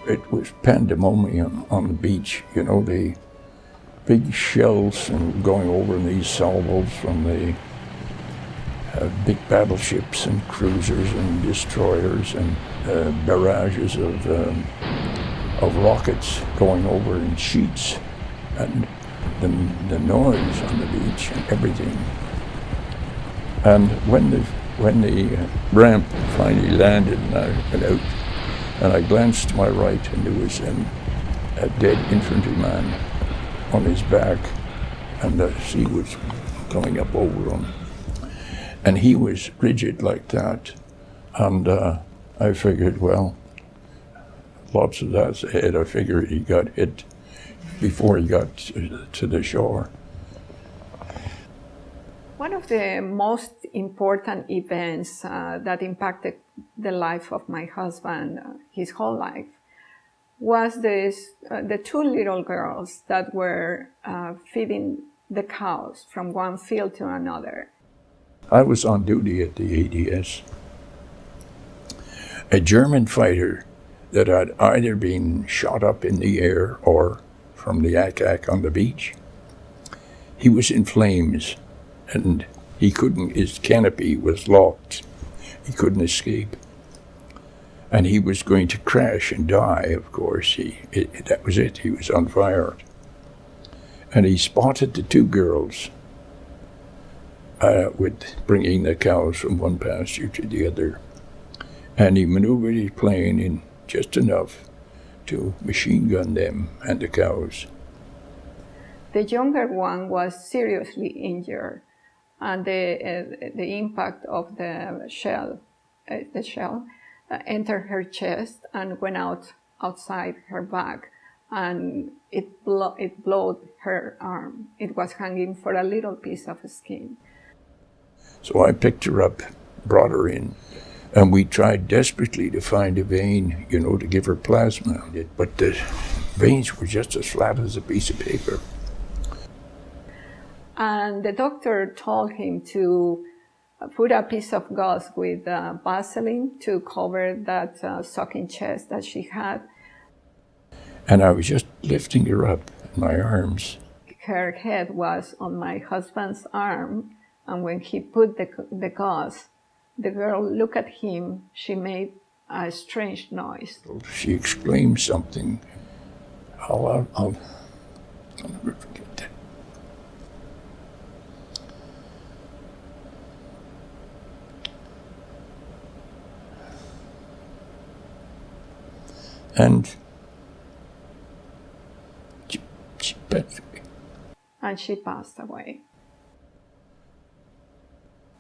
It was pandemonium on the beach, you know, the big shells and going over in these salvos from the big battleships and cruisers and destroyers and barrages of rockets going over in sheets, and the noise on the beach and everything. And when the ramp finally landed and I went out, and I glanced to my right, and there was a dead infantryman on his back, and the sea was coming up over him. And he was rigid like that. And I figured, well, lots of that's ahead. I figured he got hit before he got to the shore. One of the most important events that impacted the life of my husband, his whole life, was the two little girls that were feeding the cows from one field to another. I was on duty at the ADS. A German fighter that had either been shot up in the air or from the ack on the beach. He was in flames, and his canopy was locked. He couldn't escape. And he was going to crash and die, of course. That was it, he was on fire. And he spotted the two girls with bringing the cows from one pasture to the other. And he maneuvered his plane in just enough to machine gun them and the cows. The younger one was seriously injured, and the impact of the shell entered her chest and went outside her back, and it blowed her arm. It was hanging for a little piece of skin. So I picked her up, brought her in, and we tried desperately to find a vein, you know, to give her plasma. But the veins were just as flat as a piece of paper. And the doctor told him to put a piece of gauze with Vaseline to cover that sucking chest that she had. And I was just lifting her up in my arms. Her head was on my husband's arm, and when he put the gauze, the girl looked at him. She made a strange noise. She exclaimed something. I'll never forget that. And she passed away. And she passed away.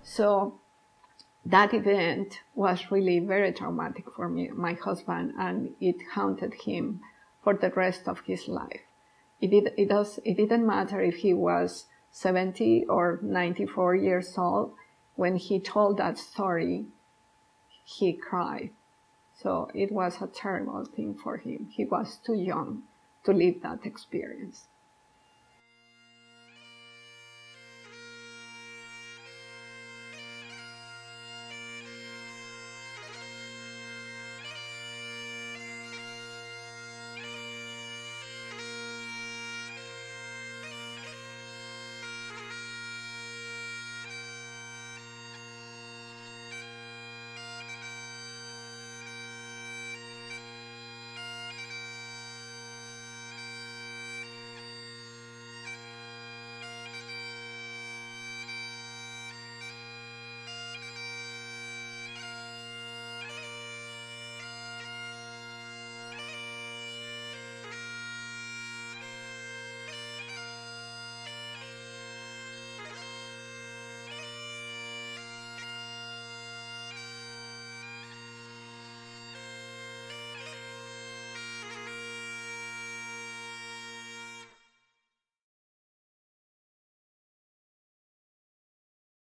So that event was really very traumatic for me, my husband, and it haunted him for the rest of his life. It didn't matter if he was 70 or 94 years old. When he told that story, he cried. So it was a terrible thing for him. He was too young to live that experience.